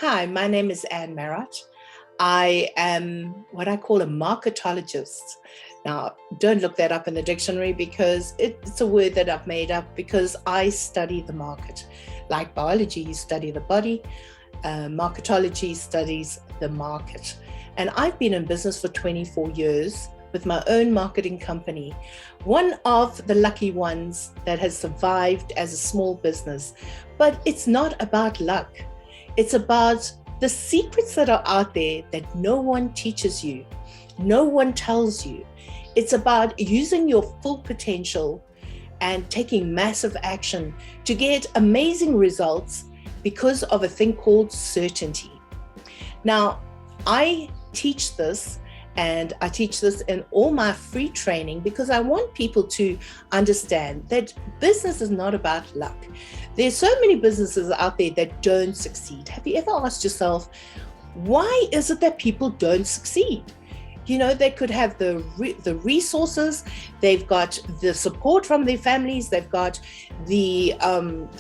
Hi, my name is Marot. I am what I call a marketologist. Now, don't look that up in the dictionary because it's a word that I've made up because I study the market. Like biology, you study the body, marketology studies the market. And I've been in business for 24 years with my own marketing company, one of the lucky ones that has survived as a small business. But it's not about luck. It's about the secrets that are out there that no one teaches you, no one tells you. It's about using your full potential and taking massive action to get amazing results because of a thing called certainty. Now, I teach this, and I teach this in all my free training because I want people to understand that business is not about luck. There's so many businesses out there that don't succeed. Have you ever asked yourself, why is it that people don't succeed? You know, they could have the resources, they've got the support from their families, they've got the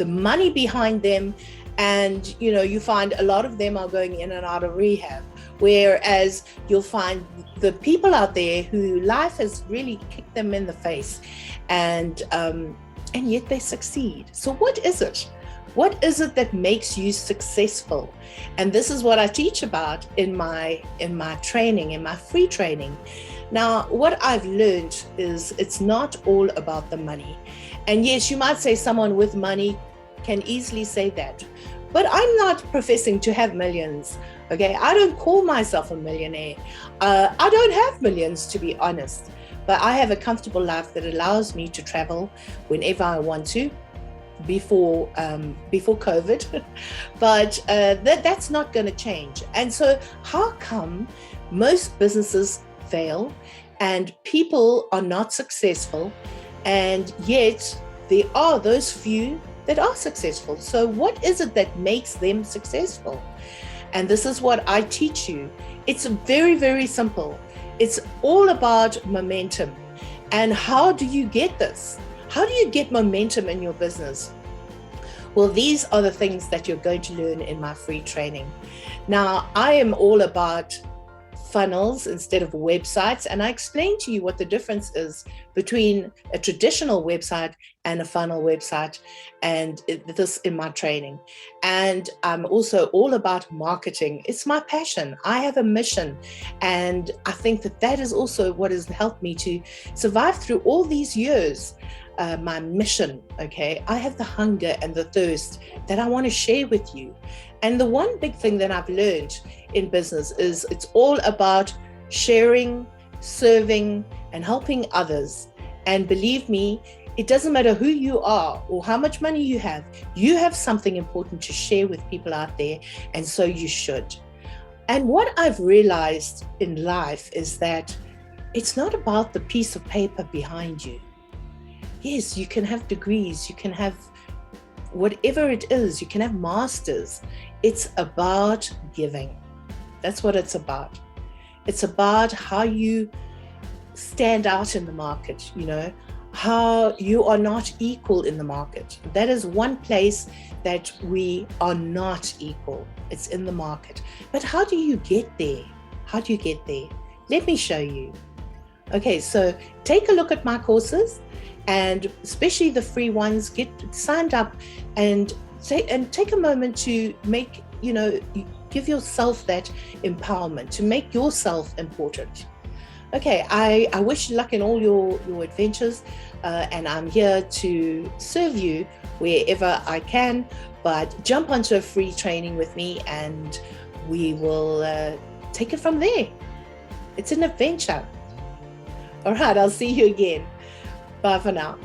money behind them, and you find a lot of them are going in and out of rehab. Whereas you'll find the people out there who life has really kicked them in the face, and yet they succeed. So what is it? What is it that makes you successful? And this is what I teach about in my training, in my free training. Now, what I've learned is it's not all about the money. And yes, you might say someone with money can easily say that, but I'm not professing to have millions. Okay, I don't call myself a millionaire. I don't have millions, to be honest, but I have a comfortable life that allows me to travel whenever I want to. Before COVID, but that's not going to change. And so, how come most businesses fail and people are not successful, and yet there are those few that are successful? So, what is it that makes them successful? And this is what I teach you. It's very, very simple. It's all about momentum. And how do you get this? How do you get momentum in your business? Well, these are the things that you're going to learn in my free training. Now, I am all about funnels instead of websites, and I explain to you what the difference is between a traditional website and a funnel website, and this in my training. And I'm also all about marketing. It's my passion. I have a mission, and I think that is also what has helped me to survive through all these years. My mission, okay? I have the hunger and the thirst that I want to share with you. And the one big thing that I've learned in business is it's all about sharing, serving, and helping others. And believe me, it doesn't matter who you are or how much money you have something important to share with people out there, and so you should. And what I've realized in life is that it's not about the piece of paper behind you. Yes, you can have degrees, you can have whatever it is, you can have masters. It's about giving. That's what it's about. It's about how you stand out in the market, how you are not equal in the market. That is one place that we are not equal. It's in the market. But how do you get there? How do you get there? Let me show you. Okay, so take a look at my courses, and especially the free ones. Get signed up and take a moment to make, give yourself that empowerment, to make yourself important. Okay, I wish you luck in all your adventures, and I'm here to serve you wherever I can. But jump onto a free training with me, and we will take it from there. It's an adventure. All right, I'll see you again. Bye for now.